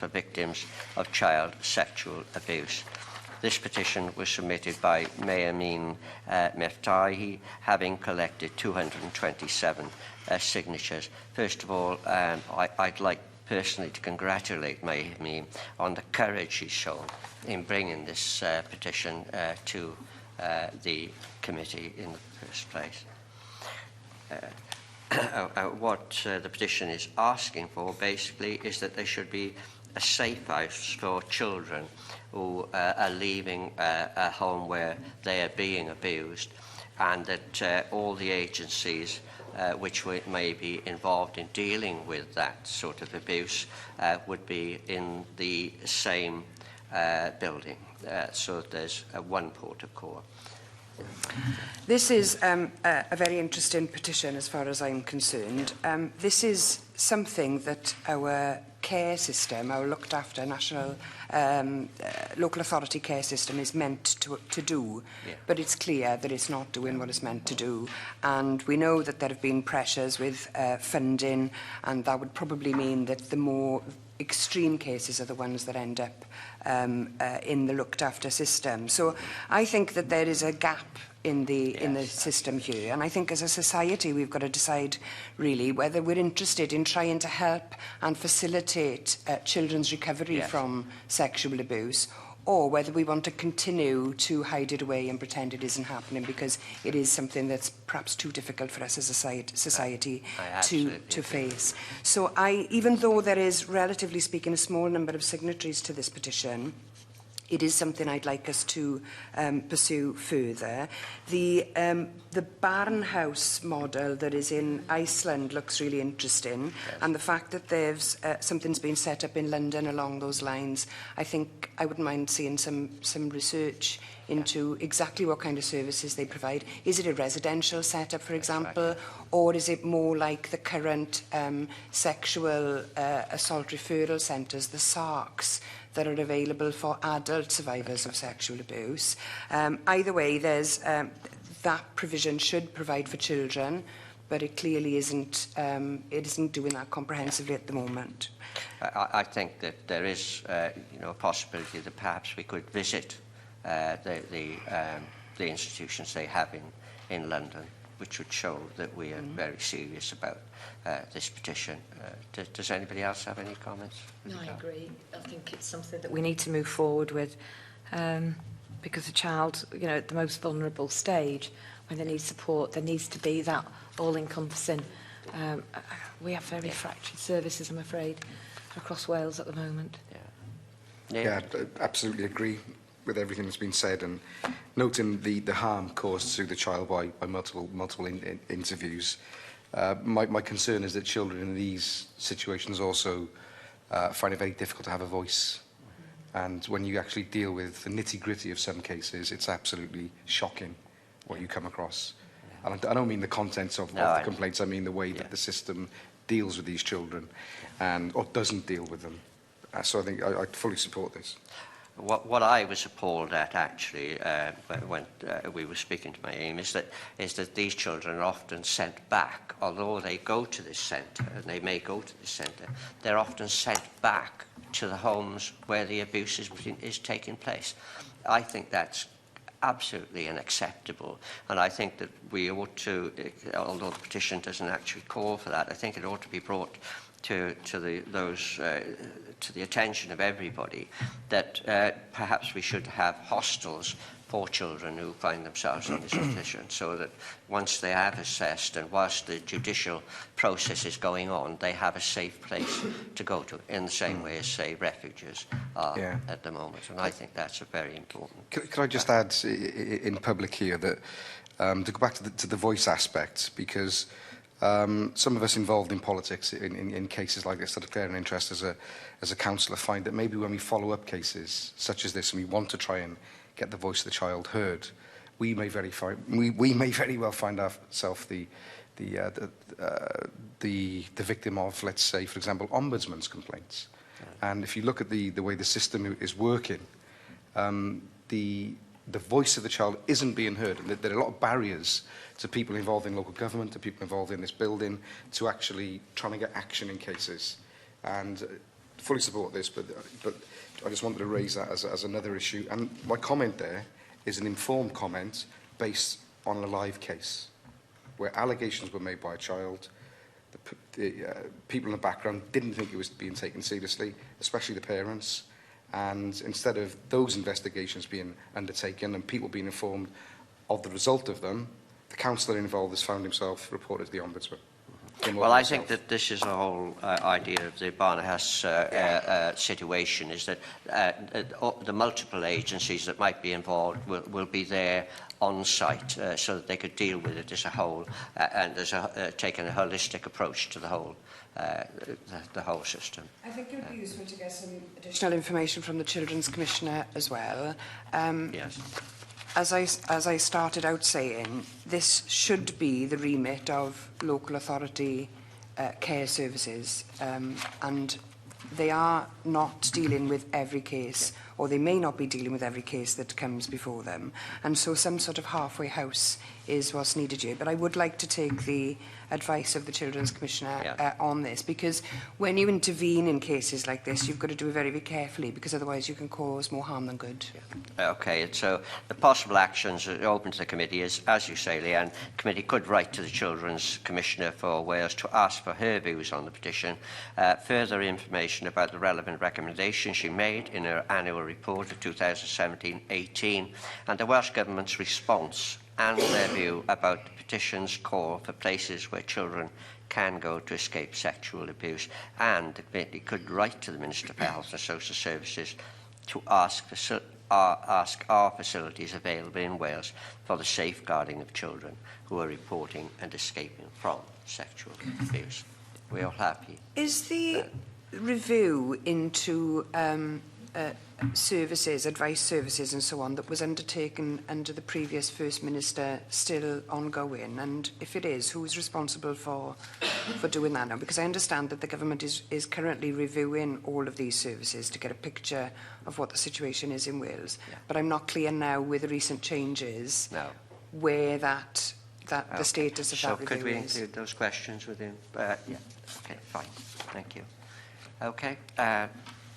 for victims of child sexual abuse. This petition was submitted by Mayameen Meftahi, having collected 227 signatures. First of all, I'd like personally to congratulate Mayameen on the courage she's shown in bringing this petition to the committee in the first place. What the petition is asking for basically is that there should be a safe house for children who are leaving a home where they are being abused, and that all the agencies which may be involved in dealing with that sort of abuse would be in the same building, so there's one port of call. This is a very interesting petition as far as I'm concerned. This is something that our care system, our looked after national local authority care system is meant to do, but it's clear that it's not doing what it's meant to do, and we know that there have been pressures with funding, and that would probably mean that the more extreme cases are the ones that end up in the looked after system. So I think that there is a gap in the system here, and I think as a society we've got to decide really whether we're interested in trying to help and facilitate children's recovery from sexual abuse, or whether we want to continue to hide it away and pretend it isn't happening, because it is something that's perhaps too difficult for us as a society to face. So even though there is, relatively speaking, a small number of signatories to this petition, it is something I'd like us to pursue further. The barn house model that is in Iceland looks really interesting, and the fact that there's something's been set up in London along those lines, I think I wouldn't mind seeing some research into exactly what kind of services they provide. Is it a residential setup, for example, or is it more like the current sexual assault referral centres, the SARCs, that are available for adult survivors of sexual abuse? Either way, there's that provision should provide for children, but it clearly isn't. It isn't doing that comprehensively at the moment. I think that there is, a possibility that perhaps we could visit the institutions they have in London, which would show that we are very serious about this petition. Does anybody else have any comments? No, I agree. I think it's something that we need to move forward with, because a child, at the most vulnerable stage, when they need support, there needs to be that all-encompassing. We have very fractured services, I'm afraid, across Wales at the moment. Yeah, I absolutely agree with everything that's been said, and noting the harm caused to the child by multiple interviews. My concern is that children in these situations also find it very difficult to have a voice, and when you actually deal with the nitty-gritty of some cases, it's absolutely shocking what you come across. And I don't mean the contents of the complaints, I mean the way that the system deals with these children or doesn't deal with them. So I think I fully support this. What I was appalled at, actually, when we were speaking to Mayameen, is that these children are often sent back. Although they go to this centre, and they may go to this centre, they're often sent back to the homes where the abuse is taking place. I think that's absolutely unacceptable, and I think that we ought to, although the petition doesn't actually call for that, I think it ought to be brought to the attention of everybody that perhaps we should have hostels for children who find themselves on this petition, so that once they have assessed and whilst the judicial process is going on, they have a safe place to go to, in the same way as, say, refugees are at the moment. And I think that's a very important. Could I just add in public here that to go back to the voice aspect, because some of us involved in politics in cases like this that declare an interest as a councillor find that maybe when we follow up cases such as this and we want to try and get the voice of the child heard, we may very well find ourselves the victim of, let's say, for example, ombudsman's complaints. And if you look at the way the system is working, the voice of the child isn't being heard, and there are a lot of barriers to people involved in local government, to people involved in this building, to actually trying to get action in cases. And fully support this, but I just wanted to raise that as another issue. And my comment there is an informed comment based on a live case where allegations were made by a child. The people in the background didn't think it was being taken seriously, especially the parents. And instead of those investigations being undertaken and people being informed of the result of them, the counsellor involved has found himself reported to the Ombudsman. Well, I think that this is the whole idea of the Barnahus situation, is that the multiple agencies that might be involved will be there on site so that they could deal with it as a whole and as taking a holistic approach to the whole system. I think it would be useful to get some additional information from the Children's Commissioner as well. Yes. As I started out saying, this should be the remit of local authority care services, and they are not dealing with every case, or they may not be dealing with every case that comes before them. And so some sort of halfway house is what's needed here. But I would like to take the advice of the Children's Commissioner on this, because when you intervene in cases like this, you've got to do it very, very carefully, because otherwise you can cause more harm than good. Okay, so the possible actions open to the committee is, as you say, Leanne, the committee could write to the Children's Commissioner for Wales to ask for her views on the petition, further information about the relevant recommendations she made in her annual report of 2017-18, and the Welsh Government's response and their view about the petition's call for places where children can go to escape sexual abuse. And the committee could write to the Minister for Health and Social Services to ask are facilities available in Wales for the safeguarding of children who are reporting and escaping from sexual abuse. We all happy? Is the review into services, advice services and so on that was undertaken under the previous First Minister still ongoing? And if it is, who's responsible for doing that now? Because I understand that the government is currently reviewing all of these services to get a picture of what the situation is in Wales. Yeah. But I'm not clear now with the recent changes where the status of that review is. So could we include those questions within? Yeah. Okay, fine. Thank you. Okay.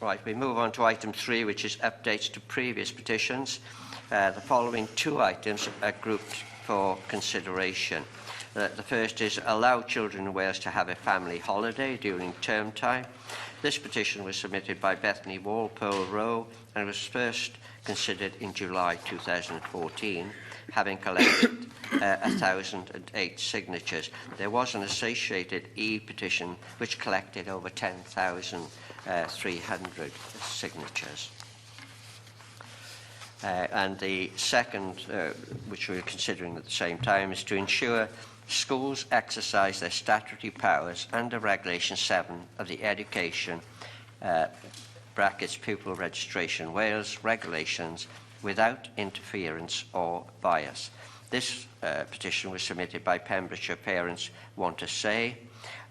Right, we move on to item 3, which is updates to previous petitions. The following 2 items are grouped for consideration. The first is allow children in Wales to have a family holiday during term time. This petition was submitted by Bethany Walpole Rowe and was first considered in July 2014, having collected 1,008 signatures. There was an associated e-petition which collected over 10,300 signatures. And the second, which we're considering at the same time, is to ensure schools exercise their statutory powers under Regulation 7 of the Education (Pupil Registration Wales) regulations without interference or bias. This petition was submitted by Pembrokeshire Parents Want to Say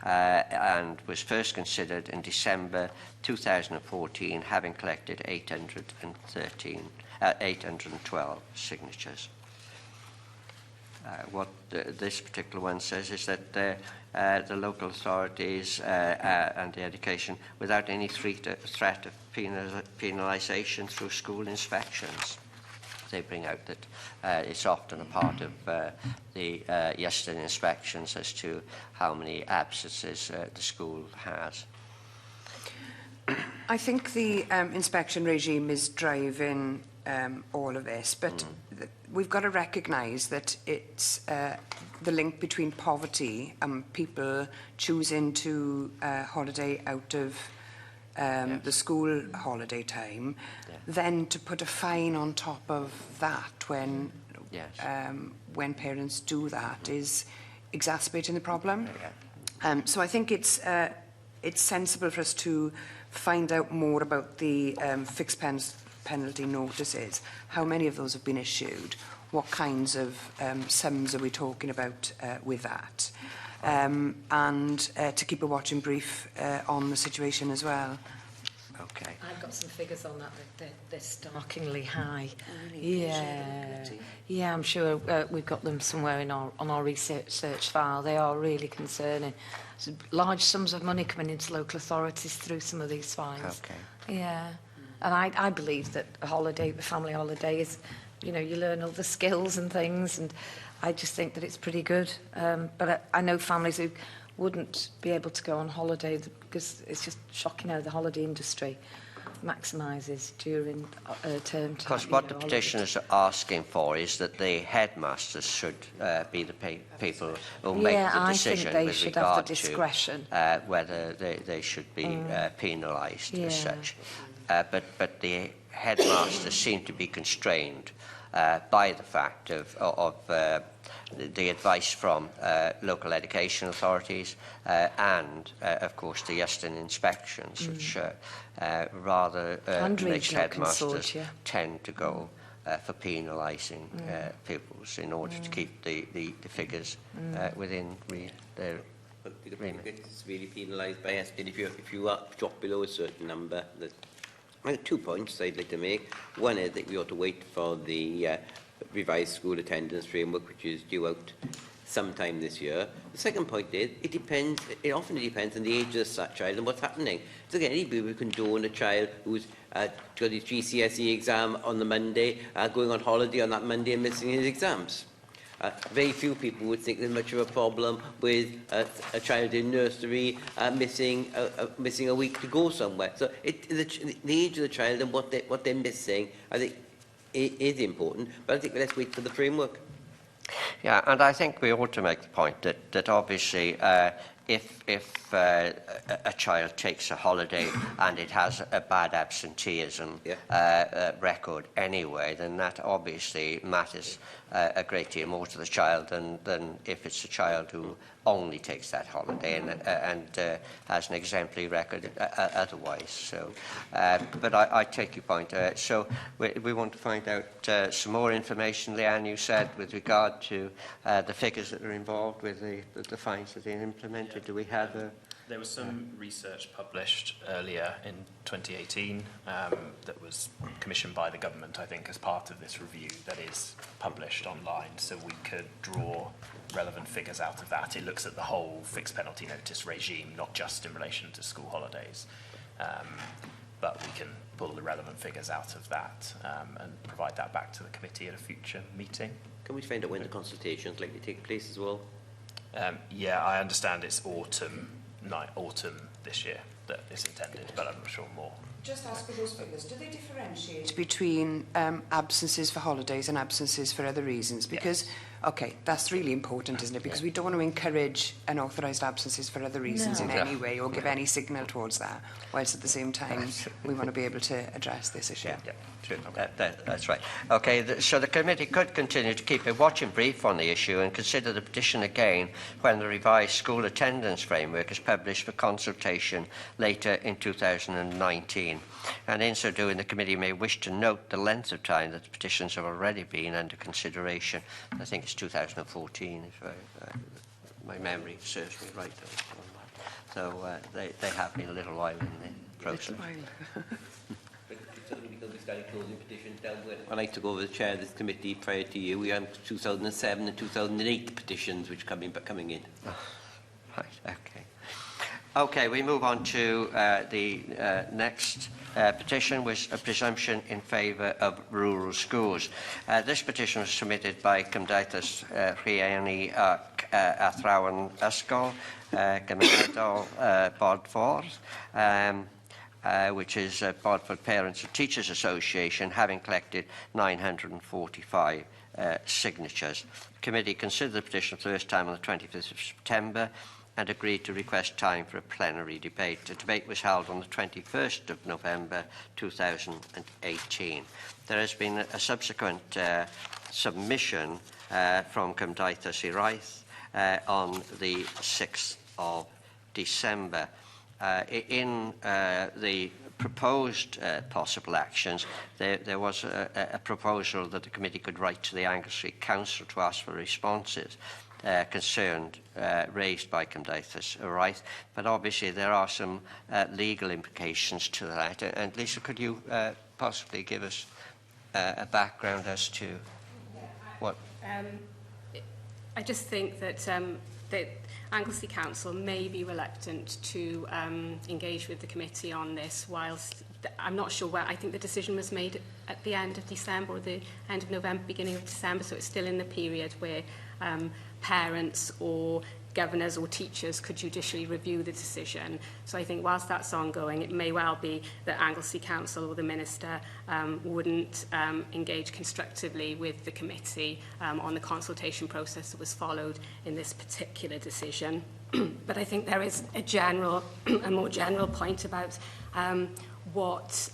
and was first considered in December 2014, having collected 812 signatures. What this particular one says is that the local authorities and the education, without any threat of penalisation through school inspections. They bring out that it's often a part of the yesterday inspections as to how many absences the school has. I think the inspection regime is driving all of this, but we've got to recognise that it's the link between poverty and people choosing to holiday out of the school holiday time, then to put a fine on top of that when parents do that is exacerbating the problem. So I think it's sensible for us to find out more about the fixed penalty notices. How many of those have been issued? What kinds of sums are we talking about with that? And to keep a watching brief on the situation as well. Okay. I've got got some figures on that. They're starkingly high. Really Yeah, yeah, I'm sure we've got them somewhere in on our research file. They are really concerning. So large sums of money coming into local authorities through some of these fines. Okay. Yeah, and I believe that a holiday, a family holiday, is, you know, you learn all the skills and things, and I just think that it's pretty good. But I know families who wouldn't be able to go on holiday because it's just shocking how the holiday industry maximises during term time. Because what the petitioners are asking for is that the headmasters should be the people who make the decision they with should regard have the discretion. to whether they should be penalised as such. But the headmasters seem to be constrained by the fact of the advice from local education authorities and, of course, the Eastern inspections, which rather makes headmasters tend to go for penalising pupils in order to keep the figures within their remit. It's really penalised by us. If you drop below a certain number, I have 2 points I'd like to make. One is that we ought to wait for the revised school attendance framework, which is due out sometime this year. The second point is, it often depends on the age of the child and what's happening. So again, anybody who condone a child who's got his GCSE exam on the Monday, going on holiday on that Monday and missing his exams. Very few people would think there's much of a problem with a child in nursery missing a week to go somewhere. So the age of the child and what they're missing, I think, is important. But I think let's wait for the framework. Yeah, and I think we ought to make the point that obviously if a child takes a holiday and it has a bad absenteeism record anyway, then that obviously matters a great deal more to the child than if it's a child who only takes that holiday and has an exemplary record otherwise. So, but I take your point. So we want to find out some more information, Leanne, you said, with regard to the figures that are involved with the fines that are implemented. Do we have a... There was some research published earlier in 2018 that was commissioned by the government, I think, as part of this review that is published online, so we could draw relevant figures out of that. It looks at the whole fixed penalty notice regime, not just in relation to school holidays. But we can pull the relevant figures out of that and provide that back to the committee at a future meeting. Can we find out when the consultation is likely to take place as well? Yeah, I understand it's autumn this year that is intended, but I'm not sure more. Just ask for those figures. Do they differentiate between absences for holidays and absences for other reasons? Because, okay, that's really important, isn't it? Because we don't want to encourage unauthorised absences for other reasons in any way or give any signal towards that, whilst at the same time we want to be able to address this issue. Yeah, sure. That's right. Okay, so the committee could continue to keep a watching brief on the issue and consider the petition again when the revised school attendance framework is published for consultation later in 2019. And in so doing, the committee may wish to note the length of time that the petitions have already been under consideration. I think it's 2014, if my memory serves me right. So they have been a little while in the process. It's only because we started closing petitions down when I took over the chair of this committee prior to you. We had 2007 and 2008 petitions which coming in. Oh, right, okay. Okay, we move on to the next petition, was a presumption in favour of rural schools. This petition was submitted by Cymdeithas Rhieni Athrawon Ysgol, Gymunedol Bodffordd, which is Bodffordd Parents and Teachers Association, having collected 945 signatures. The committee considered the petition for the first time on the 25th of September and agreed to request time for a plenary debate. The debate was held on the 21st of November 2018. There has been a subsequent submission from Cymdeithas Iraeth on the 6th of December. In the proposed possible actions, there was a proposal that the committee could write to the Anglesey Council to ask for responses. concern raised by Cymdeithas, all right? But obviously there are some legal implications to that. And Lisa, could you possibly give us a background as to what... I just think that that Anglesey Council may be reluctant to engage with the committee on this, whilst I'm not sure where. I think the decision was made at the end of December or the end of November, beginning of December, so it's still in the period where parents or governors or teachers could judicially review the decision. So I think whilst that's ongoing, it may well be that Anglesey Council or the Minister wouldn't engage constructively with the committee on the consultation process that was followed in this particular decision. But I think there is a more general point about what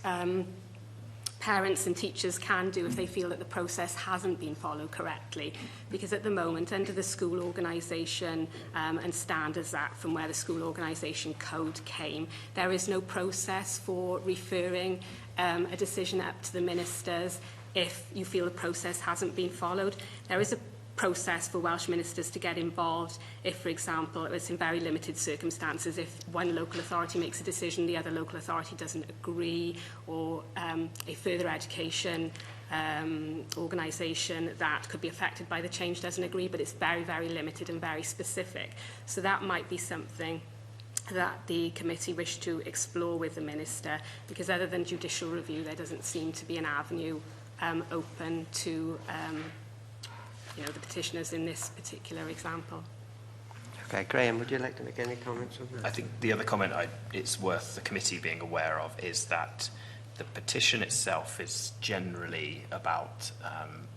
parents and teachers can do if they feel that the process hasn't been followed correctly. Because at the moment, under the School Organisation and Standards Act, from where the School Organisation Code came, there is no process for referring a decision up to the ministers if you feel the process hasn't been followed. There is a process for Welsh ministers to get involved if, for example, it's in very limited circumstances, if one local authority makes a decision, the other local authority doesn't agree, or a further education organisation that could be affected by the change doesn't agree, but it's very, very limited and very specific. So that might be something that the committee wish to explore with the minister, because other than judicial review, there doesn't seem to be an avenue open to the petitioners in this particular example. Okay, Graham, would you like to make any comments on that? I think the other comment it's worth the committee being aware of is that the petition itself is generally about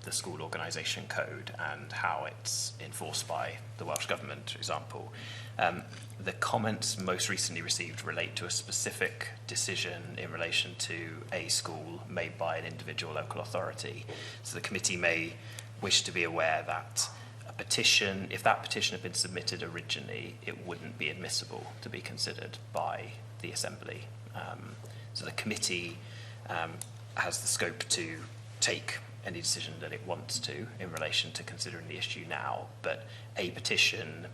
the school organisation code and how it's enforced by the Welsh Government, for example. The comments most recently received relate to a specific decision in relation to a school made by an individual local authority. So the committee may wish to be aware that a petition, if that petition had been submitted originally, it wouldn't be admissible to be considered by the Assembly. So the committee has the scope to take any decision that it wants to in relation to considering the issue now, but a petition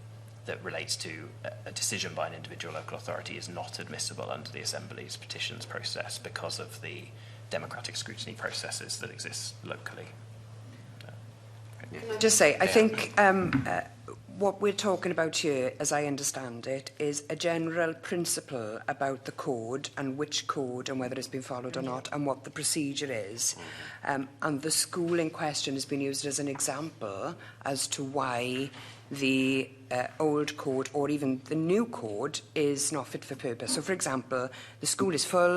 that relates to a decision by an individual local authority is not admissible under the Assembly's petitions process because of the democratic scrutiny processes that exist locally. Just say, I think what we're talking about here, as I understand it, is a general principle about the code and which code and whether it's been followed or not and what the procedure is. And the school in question has been used as an example as to why the old code or even the new code is not fit for purpose. So, for example, the school is full,